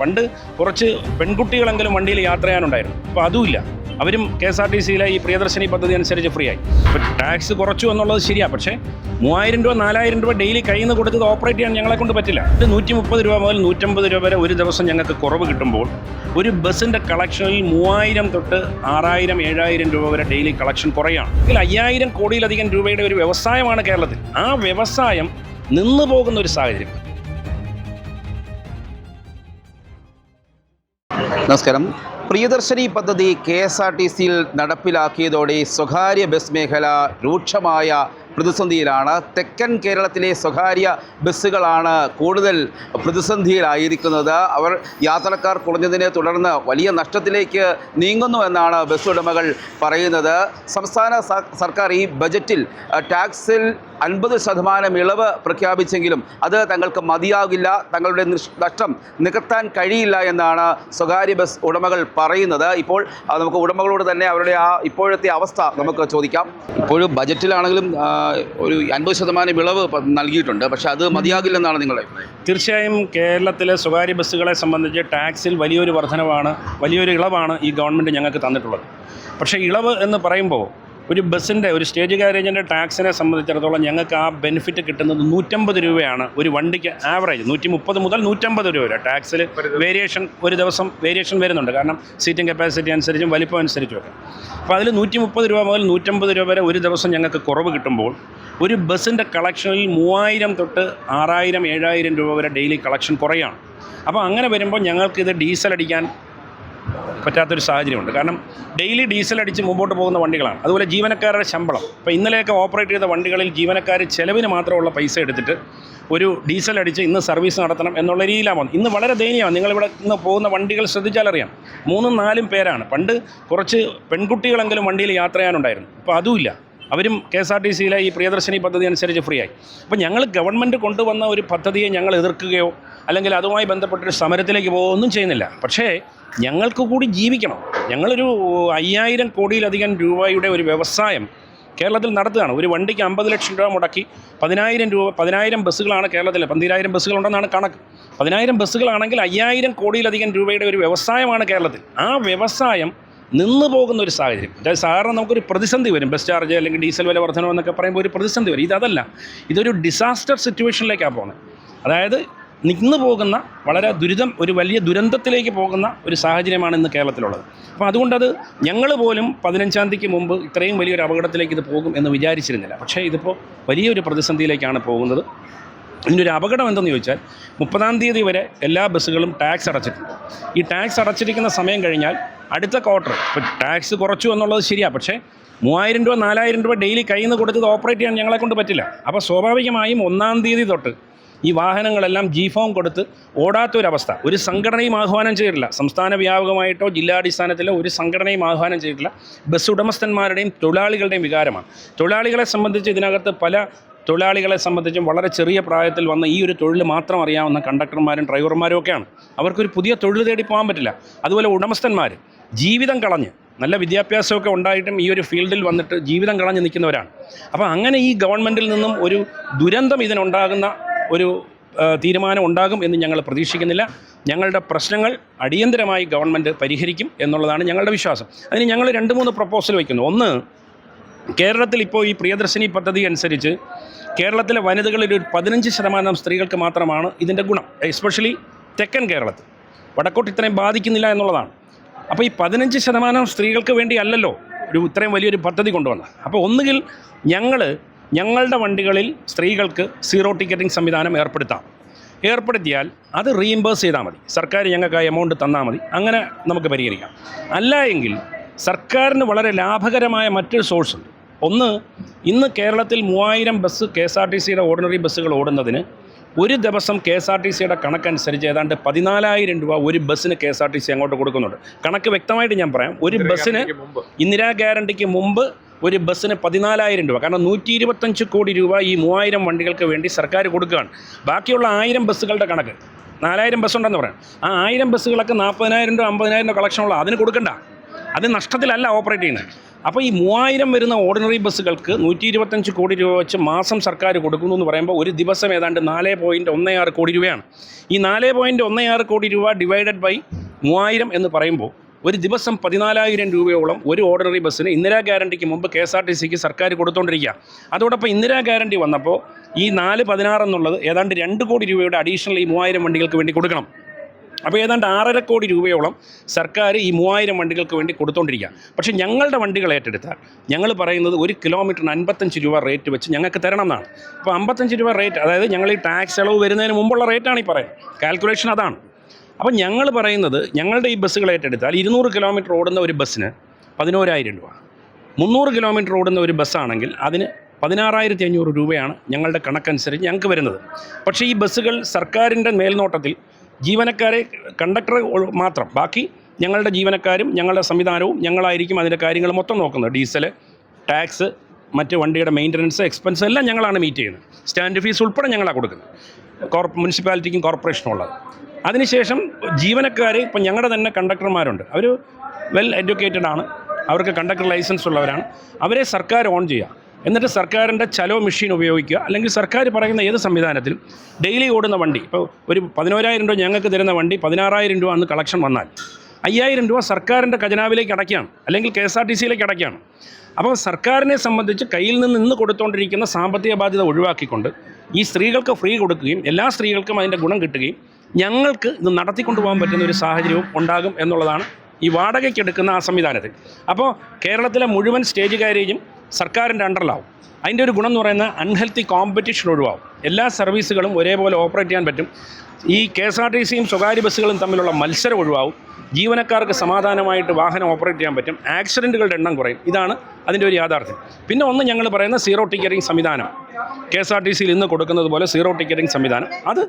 പണ്ട് കുറച്ച് പെൺകുട്ടികളെങ്കിലും വണ്ടിയിൽ യാത്ര ചെയ്യാനുണ്ടായിരുന്നു. അപ്പോൾ അതുമില്ല. അവരും KSRTCയിലെ ഈ പ്രിയദർശിനി പദ്ധതി അനുസരിച്ച് ഫ്രീ ആയി. ഇപ്പോൾ ടാക്സ് കുറച്ചു എന്നുള്ളത് ശരിയാണ്. പക്ഷേ 3000 രൂപ 4000 രൂപ ഡെയിലി കയ്യിൽ നിന്ന് കൊടുത്തത് ഓപ്പറേറ്റ് ചെയ്യാൻ ഞങ്ങളെ കൊണ്ട് പറ്റില്ല. ഇത് 130 രൂപ മുതൽ 150 രൂപ വരെ ഒരു ദിവസം ഞങ്ങൾക്ക് കുറവ് കിട്ടുമ്പോൾ ഒരു ബസ്സിൻ്റെ കളക്ഷനിൽ 3000 തൊട്ട് 6000 7000 രൂപ വരെ ഡെയിലി കളക്ഷൻ കുറയാണ്. ഇതിൽ 5000 കോടിയിലധികം രൂപയുടെ ഒരു വ്യവസായമാണ് കേരളത്തിൽ. ആ വ്യവസായം നിന്നു പോകുന്ന ഒരു സാഹചര്യം. നമസ്കാരം. പ്രിയദർശിനി പദ്ധതി KSRTCയിൽ നടപ്പിലാക്കിയതോടെ സ്വകാര്യ ബസ് മേഖല രൂക്ഷമായ പ്രതിസന്ധിയിലാണ്. തെക്കൻ കേരളത്തിലെ സ്വകാര്യ ബസ്സുകളാണ് കൂടുതൽ പ്രതിസന്ധിയിലായിരിക്കുന്നത്. അവർ യാത്രക്കാർ കുറഞ്ഞതിനെ തുടർന്ന് വലിയ നഷ്ടത്തിലേക്ക് നീങ്ങുന്നുവെന്നാണ് ബസ് ഉടമകൾ പറയുന്നത്. സംസ്ഥാന സർക്കാർ ഈ ബജറ്റിൽ ടാക്സിൽ 50% ഇളവ് പ്രഖ്യാപിച്ചെങ്കിലും അത് തങ്ങൾക്ക് മതിയാകില്ല, തങ്ങളുടെ നഷ്ടം നികത്താൻ കഴിയില്ല എന്നാണ് സ്വകാര്യ ബസ് ഉടമകൾ പറയുന്നത്. ഇപ്പോൾ നമുക്ക് ഉടമകളോട് തന്നെ അവരുടെ ഇപ്പോഴത്തെ അവസ്ഥ നമുക്ക് ചോദിക്കാം. ഇപ്പോഴും ബജറ്റിലാണെങ്കിലും ഒരു 50% ഇളവ് നൽകിയിട്ടുണ്ട്. പക്ഷേ അത് മതിയാകില്ലെന്നാണ് നിങ്ങളുടെ അഭിപ്രായം? തീർച്ചയായും കേരളത്തിലെ സ്വകാര്യ ബസ്സുകളെ സംബന്ധിച്ച് ടാക്സിൽ വലിയൊരു വർധനവാണ്, വലിയൊരു ഇളവാണ് ഈ ഗവൺമെൻറ് ഞങ്ങൾക്ക് തന്നിട്ടുള്ളത്. പക്ഷേ ഇളവ് എന്ന് പറയുമ്പോൾ ഒരു ബസ്സിൻ്റെ ഒരു സ്റ്റേജ് കാരേജിൻ്റെ ടാക്സിനെ സംബന്ധിച്ചിടത്തോളം ഞങ്ങൾക്ക് ആ ബെനിഫിറ്റ് കിട്ടുന്നത് 150 രൂപയാണ് ഒരു വണ്ടിക്ക് ആവറേജ്. 130 മുതൽ 150 രൂപ വരെ ടാക്സിൽ വേരിയേഷൻ, ഒരു ദിവസം വേരിയേഷൻ വരുന്നുണ്ട്. കാരണം സീറ്റിംഗ് കപ്പാസിറ്റി അനുസരിച്ചും വലിപ്പം അനുസരിച്ചുമൊക്കെ. അപ്പോൾ അതിൽ 130 രൂപ മുതൽ 150 രൂപ വരെ ഒരു ദിവസം ഞങ്ങൾക്ക് കുറവ് കിട്ടുമ്പോൾ ഒരു ബസ്സിൻ്റെ കളക്ഷനിൽ 3000 തൊട്ട് 6000 7000 രൂപ വരെ ഡെയിലി കളക്ഷൻ കുറയാണ്. അപ്പോൾ അങ്ങനെ വരുമ്പോൾ ഞങ്ങൾക്കിത് ഡീസൽ അടിക്കാൻ പറ്റാത്തൊരു സാഹചര്യമുണ്ട്. കാരണം ഡെയിലി ഡീസൽ അടിച്ച് മുമ്പോട്ട് പോകുന്ന വണ്ടികളാണ്. അതുപോലെ ജീവനക്കാരുടെ ശമ്പളം, ഇപ്പോൾ ഇന്നലെയൊക്കെ ഓപ്പറേറ്റ് ചെയ്ത വണ്ടികളിൽ ജീവനക്കാർ ചിലവിന് മാത്രമുള്ള പൈസ എടുത്തിട്ട് ഒരു ഡീസൽ അടിച്ച് ഇന്ന് സർവീസ് നടത്തണം എന്നുള്ള രീതിയിലാണ്. ഇന്ന് വളരെ ദയനീയമാണ്. നിങ്ങളിവിടെ ഇന്ന് പോകുന്ന വണ്ടികൾ ശ്രദ്ധിച്ചാലറിയാം, 3-4 പേരാണ്. പണ്ട് കുറച്ച് പെൺകുട്ടികളെങ്കിലും വണ്ടിയിൽ യാത്ര ചെയ്യാനുണ്ടായിരുന്നു. ഇപ്പോൾ അതുമില്ല. അവരും KSRTCയിലെ ഈ പ്രിയദർശിനി പദ്ധതി അനുസരിച്ച് ഫ്രീ ആയി. അപ്പോൾ ഞങ്ങൾ ഗവൺമെൻറ് കൊണ്ടുവന്ന ഒരു പദ്ധതിയെ ഞങ്ങൾ എതിർക്കുകയോ അല്ലെങ്കിൽ അതുമായി ബന്ധപ്പെട്ടൊരു സമരത്തിലേക്ക് പോകുകയോ ഒന്നും ചെയ്യുന്നില്ല. പക്ഷേ ഞങ്ങൾക്ക് കൂടി ജീവിക്കണം. ഞങ്ങളൊരു 5000 കോടിയിലധികം രൂപയുടെ ഒരു വ്യവസായം കേരളത്തിൽ നടത്തുകയാണ്. ഒരു വണ്ടിക്ക് 50 ലക്ഷം രൂപ മുടക്കി 10,000 ബസ്സുകളാണ് കേരളത്തിൽ. 12,000 ബസ്സുകളുണ്ടെന്നാണ് കണക്ക്. 10,000 ബസ്സുകളാണെങ്കിൽ 5000 കോടിയിലധികം രൂപയുടെ ഒരു വ്യവസായമാണ് കേരളത്തിൽ. ആ വ്യവസായം നിന്നു പോകുന്ന ഒരു സാഹചര്യം. അതായത് സാധാരണ നമുക്കൊരു പ്രതിസന്ധി വരും. ബസ് ചാർജ് അല്ലെങ്കിൽ ഡീസൽ വില വർധനം എന്നൊക്കെ പറയുമ്പോൾ ഒരു പ്രതിസന്ധി വരും. ഇതല്ല, ഇതൊരു ഡിസാസ്റ്റർ സിറ്റുവേഷനിലേക്കാണ് പോകുന്നത്. അതായത് നിന്നു പോകുന്ന വളരെ ഒരു വലിയ ദുരന്തത്തിലേക്ക് പോകുന്ന ഒരു സാഹചര്യമാണ് ഇന്ന് കേരളത്തിലുള്ളത്. അപ്പോൾ അതുകൊണ്ടത് ഞങ്ങൾ പോലും 15-ാം തീയതിക്ക് മുമ്പ് ഇത്രയും വലിയൊരു അപകടത്തിലേക്ക് ഇത് പോകും എന്ന് വിചാരിച്ചിരുന്നില്ല. പക്ഷേ ഇതിപ്പോൾ വലിയൊരു പ്രതിസന്ധിയിലേക്കാണ് പോകുന്നത്. ഇതിനൊരു അപകടം എന്തെന്ന് ചോദിച്ചാൽ 30-ാം തീയതി വരെ എല്ലാ ബസ്സുകളും ടാക്സ് അടച്ചിട്ടുണ്ട്. ഈ ടാക്സ് അടച്ചിരിക്കുന്ന സമയം കഴിഞ്ഞാൽ അടുത്ത ക്വാർട്ടർ, ഇപ്പോൾ ടാക്സ് കുറച്ചു എന്നുള്ളത് ശരിയാണ്. പക്ഷേ 3000 രൂപ 4000 രൂപ ഡെയിലി കയ്യിൽ നിന്ന് കൊടുത്തത് ഓപ്പറേറ്റ് ചെയ്യാൻ ഞങ്ങളെ കൊണ്ട് പറ്റില്ല. അപ്പോൾ സ്വാഭാവികമായും 1-ാം തീയതി തൊട്ട് ഈ വാഹനങ്ങളെല്ലാം G-ഫോം കൊടുത്ത് ഓടാത്തൊരവസ്ഥ. ഒരു സംഘടനയും ആഹ്വാനം ചെയ്തിട്ടില്ല. സംസ്ഥാന വ്യാപകമായിട്ടോ ജില്ലാടിസ്ഥാനത്തിലോ ഒരു സംഘടനയും ആഹ്വാനം ചെയ്തിട്ടില്ല. ബസ് ഉടമസ്ഥന്മാരുടെയും തൊഴിലാളികളുടെയും വികാരമാണ്. തൊഴിലാളികളെ സംബന്ധിച്ച് ഇതിനകത്ത് പല തൊഴിലാളികളെ സംബന്ധിച്ചും വളരെ ചെറിയ പ്രായത്തിൽ വന്ന ഈ ഒരു തൊഴിൽ മാത്രം അറിയാവുന്ന കണ്ടക്ടർമാരും ഡ്രൈവർമാരും ഒക്കെയാണ്. അവർക്കൊരു പുതിയ തൊഴിൽ തേടി പോകാൻ പറ്റില്ല. അതുപോലെ ഉടമസ്ഥന്മാർ ജീവിതം കളഞ്ഞ്, നല്ല വിദ്യാഭ്യാസമൊക്കെ ഉണ്ടായിട്ടും ഈ ഒരു ഫീൽഡിൽ വന്നിട്ട് ജീവിതം കളഞ്ഞ് നിൽക്കുന്നവരാണ്. അപ്പോൾ അങ്ങനെ ഈ ഗവൺമെൻറ്റിൽ നിന്നും ഒരു ദുരന്തം ഇതിനുണ്ടാകുന്ന ഒരു തീരുമാനം ഉണ്ടാകും എന്ന് ഞങ്ങൾ പ്രതീക്ഷിക്കുന്നില്ല. ഞങ്ങളുടെ പ്രശ്നങ്ങൾ അടിയന്തരമായി ഗവൺമെൻറ് പരിഹരിക്കും എന്നുള്ളതാണ് ഞങ്ങളുടെ വിശ്വാസം. അതിന് ഞങ്ങൾ 2-3 പ്രപ്പോസൽ വയ്ക്കുന്നു. ഒന്ന്, കേരളത്തിൽ ഇപ്പോൾ ഈ പ്രിയദർശിനി പദ്ധതി അനുസരിച്ച് കേരളത്തിലെ വനിതകളിൽ ഒരു 15% സ്ത്രീകൾക്ക് മാത്രമാണ് ഇതിൻ്റെ ഗുണം. എസ്പെഷ്യലി തെക്കൻ കേരളത്തിൽ. വടക്കോട്ട് ഇത്രയും ബാധിക്കുന്നില്ല എന്നുള്ളതാണ്. അപ്പോൾ ഈ 15% സ്ത്രീകൾക്ക് വേണ്ടി അല്ലല്ലോ ഇത്രയും വലിയൊരു പദ്ധതി കൊണ്ടുവന്നത്. അപ്പോൾ ഒന്നുകിൽ ഞങ്ങളുടെ വണ്ടികളിൽ സ്ത്രീകൾക്ക് 0 ടിക്കറ്റിംഗ് സംവിധാനം ഏർപ്പെടുത്തിയാൽ അത് റീഇംബേഴ്സ് ചെയ്താൽ മതി. സർക്കാർ ഞങ്ങൾക്ക് ആ എമൗണ്ട് തന്നാൽ മതി. അങ്ങനെ നമുക്ക് പരിഹരിക്കാം. അല്ല എങ്കിൽ സർക്കാരിന് വളരെ ലാഭകരമായ മറ്റൊരു സോഴ്സ് ഉണ്ട്. ഒന്ന്, ഇന്ന് കേരളത്തിൽ 3000 ബസ് KSRTCയുടെ ഓർഡിനറി ബസ്സുകൾ ഓടുന്നതിന് ഒരു ദിവസം KSRTCയുടെ കണക്കനുസരിച്ച് ഏതാണ്ട് 14,000 രൂപ ഒരു ബസ്സിന് KSRTC അങ്ങോട്ട് കൊടുക്കുന്നുണ്ട്. കണക്ക് വ്യക്തമായിട്ട് ഞാൻ പറയാം. ഒരു ബസ്സിന് ഇന്ദിരാ ഗ്യാരണ്ടിക്ക് മുമ്പ് ഒരു ബസ്സിന് 14,000 രൂപ. കാരണം 125 കോടി രൂപ ഈ 3000 വണ്ടികൾക്ക് വേണ്ടി സർക്കാർ കൊടുക്കുകയാണ്. ബാക്കിയുള്ള 1000 ബസ്സുകളുടെ കണക്ക്, 4000 ബസ്സുണ്ടെന്ന് പറയാം. ആ 1000 ബസ്സുകളൊക്കെ 40,000 രൂപ 50,000 രൂപ കളക്ഷനുള്ള അതിന് കൊടുക്കണ്ട. അത് നഷ്ടത്തിലല്ല ഓപ്പറേറ്റ് ചെയ്യുന്നത്. അപ്പോൾ ഈ 3000 വരുന്ന ഓർഡിനറി ബസ്സുകൾക്ക് 125 കോടി രൂപ വെച്ച് മാസം സർക്കാർ കൊടുക്കുന്നു എന്ന് പറയുമ്പോൾ ഒരു ദിവസം ഏതാണ്ട് 4.16 കോടി രൂപയാണ്. ഈ 4.16 കോടി രൂപ ഡിവൈഡഡ് ബൈ 3000 എന്ന് പറയുമ്പോൾ ഒരു ദിവസം 14,000 രൂപയോളം ഒരു ഓർഡിനറി ബസ്സിന് ഇന്ദിരാ ഗ്യാരണ്ടിക്ക് മുമ്പ് KSRTCക്ക് സർക്കാർ കൊടുത്തുകൊണ്ടിരിക്കുക. അതോടൊപ്പം ഇന്ദിരാ ഗ്യാരണ്ടി വന്നപ്പോൾ ഈ 4.16 എന്നുള്ളത് ഏതാണ്ട് 2 കോടി രൂപയുടെ അഡീഷണൽ ഈ 3000 വണ്ടികൾക്ക് വേണ്ടി കൊടുക്കണം. അപ്പോൾ ഏതാണ്ട് 6.5 കോടി രൂപയോളം സർക്കാർ ഈ 3000 വണ്ടികൾക്ക് വേണ്ടി കൊടുത്തുകൊണ്ടിരിക്കുക. പക്ഷേ ഞങ്ങളുടെ വണ്ടികൾ ഏറ്റെടുത്താൽ ഞങ്ങൾ പറയുന്നത് 1 കിലോമീറ്ററിന് 55 രൂപ റേറ്റ് വെച്ച് ഞങ്ങൾക്ക് തരണം എന്നാണ്. അപ്പോൾ 55 രൂപ റേറ്റ്, അതായത് ഞങ്ങൾ ഈ ടാക്സ് ഇളവ് വരുന്നതിന് മുമ്പുള്ള റേറ്റാണ് ഈ പറയുന്നത്. കാൽക്കുലേഷൻ അതാണ്. അപ്പോൾ ഞങ്ങൾ പറയുന്നത് ഞങ്ങളുടെ ഈ ബസ്സുകൾ ഏറ്റെടുത്താൽ 200 കിലോമീറ്റർ ഓടുന്ന ഒരു ബസ്സിന് 11,000 രൂപ, 300 കിലോമീറ്റർ ഓടുന്ന ഒരു ബസ്സാണെങ്കിൽ അതിന് 16,500 രൂപയാണ് ഞങ്ങളുടെ കണക്കനുസരിച്ച് ഞങ്ങൾക്ക് വരുന്നത്. പക്ഷേ ഈ ബസ്സുകൾ സർക്കാരിൻ്റെ മേൽനോട്ടത്തിൽ ജീവനക്കാരെ, കണ്ടക്ടർ മാത്രം, ബാക്കി ഞങ്ങളുടെ ജീവനക്കാരും ഞങ്ങളുടെ സംവിധാനവും ഞങ്ങളായിരിക്കും അതിൻ്റെ കാര്യങ്ങൾ മൊത്തം നോക്കുന്നത്. ഡീസൽ, ടാക്സ്, മറ്റ് വണ്ടിയുടെ മെയിൻ്റനൻസ്, എക്സ്പെൻസ് എല്ലാം ഞങ്ങളാണ് മീറ്റ് ചെയ്യുന്നത്. സ്റ്റാൻഡ് ഫീസ് ഉൾപ്പെടെ ഞങ്ങളാണ് കൊടുക്കുന്നത്, മുനിസിപ്പാലിറ്റിക്കും കോർപ്പറേഷനും ഉള്ളത്. അതിനുശേഷം ജീവനക്കാർ, ഇപ്പം ഞങ്ങളുടെ തന്നെ കണ്ടക്ടർമാരുണ്ട്, അവർ വെൽ എഡ്യൂക്കേറ്റഡ് ആണ്, അവർക്ക് കണ്ടക്ടർ ലൈസൻസ് ഉള്ളവരാണ്. അവരെ സർക്കാർ ഓൺ ചെയ്യുക, എന്നിട്ട് സർക്കാരിൻ്റെ ചലോ മെഷീൻ ഉപയോഗിക്കുക, അല്ലെങ്കിൽ സർക്കാർ പറയുന്ന ഏത് സംവിധാനത്തിലും ഡെയിലി ഓടുന്ന വണ്ടി, ഇപ്പോൾ ഒരു 11,000 രൂപ ഞങ്ങൾക്ക് തരുന്ന വണ്ടി 16,000 രൂപ അന്ന് കളക്ഷൻ വന്നാൽ 5,000 രൂപ സർക്കാരിൻ്റെ ഖജനാവിലേക്ക് അടയ്ക്കുകയാണ്, അല്ലെങ്കിൽ KSRTCയിലേക്ക് അടയ്ക്കുകയാണ്. അപ്പോൾ സർക്കാരിനെ സംബന്ധിച്ച് കയ്യിൽ നിന്ന് ഇന്ന് കൊടുത്തുകൊണ്ടിരിക്കുന്ന സാമ്പത്തിക ബാധ്യത ഒഴിവാക്കിക്കൊണ്ട് ഈ സ്ത്രീകൾക്ക് ഫ്രീ കൊടുക്കുകയും എല്ലാ സ്ത്രീകൾക്കും അതിൻ്റെ ഗുണം കിട്ടുകയും ഞങ്ങൾക്ക് ഇത് നടത്തിക്കൊണ്ടുപോകാൻ പറ്റുന്ന ഒരു സാഹചര്യവും ഉണ്ടാകും എന്നുള്ളതാണ് ഈ വാടകയ്ക്കെടുക്കുന്ന ആ സംവിധാനത്തിൽ. അപ്പോൾ കേരളത്തിലെ മുഴുവൻ സ്റ്റേജ് കാരേജും സർക്കാരിൻ്റെ അണ്ടറിലാവും. അതിൻ്റെ ഒരു ഗുണം എന്ന് പറയുന്നത് അൺഹെൽത്തി കോമ്പറ്റീഷൻ ഒഴിവാകും. എല്ലാ സർവീസുകളും ഒരേപോലെ ഓപ്പറേറ്റ് ചെയ്യാൻ പറ്റും. ഈ KSRTCയും സ്വകാര്യ ബസ്സുകളും തമ്മിലുള്ള മത്സരം ഒഴിവാകും. ജീവനക്കാർക്ക് സമാധാനമായിട്ട് വാഹനം ഓപ്പറേറ്റ് ചെയ്യാൻ പറ്റും. ആക്സിഡൻറ്റുകളുടെ എണ്ണം കുറയും. ഇതാണ് അതിൻ്റെ ഒരു യാഥാർത്ഥ്യം. പിന്നെ ഒന്ന് ഞങ്ങൾ പറയുന്ന സീറോ ടിക്കറ്റിംഗ് സംവിധാനം, KSRTCയിൽ ഇന്ന് കൊടുക്കുന്നത് പോലെ സീറോ ടിക്കറ്റിംഗ് സംവിധാനം, അത്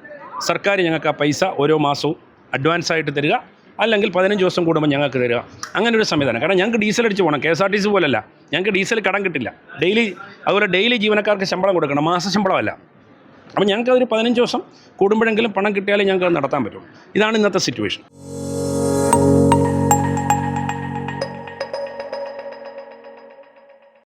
സർക്കാർ ഞങ്ങൾക്ക് ആ പൈസ ഓരോ മാസവും അഡ്വാൻസായിട്ട് തരിക, അല്ലെങ്കിൽ 15 ദിവസം കൂടുമ്പോൾ ഞങ്ങൾക്ക് തരിക, അങ്ങനെ ഒരു സംവിധാനം. കാരണം ഞങ്ങൾക്ക് ഡീസൽ അടിച്ച് പോകണം. KSRTC പോലല്ല, ഞങ്ങൾക്ക് ഡീസൽ കടം കിട്ടില്ല. അതുപോലെ ഡെയിലി ജീവനക്കാർക്ക് ശമ്പളം കൊടുക്കണം, മാസശമ്പളമല്ല. അപ്പോൾ ഞങ്ങൾക്ക് അതൊരു 15 ദിവസം കൂടുമ്പോഴെങ്കിലും പണം കിട്ടിയാലേ ഞങ്ങൾക്ക് നടത്താൻ പറ്റും. ഇതാണ് ഇന്നത്തെ സിറ്റുവേഷൻ.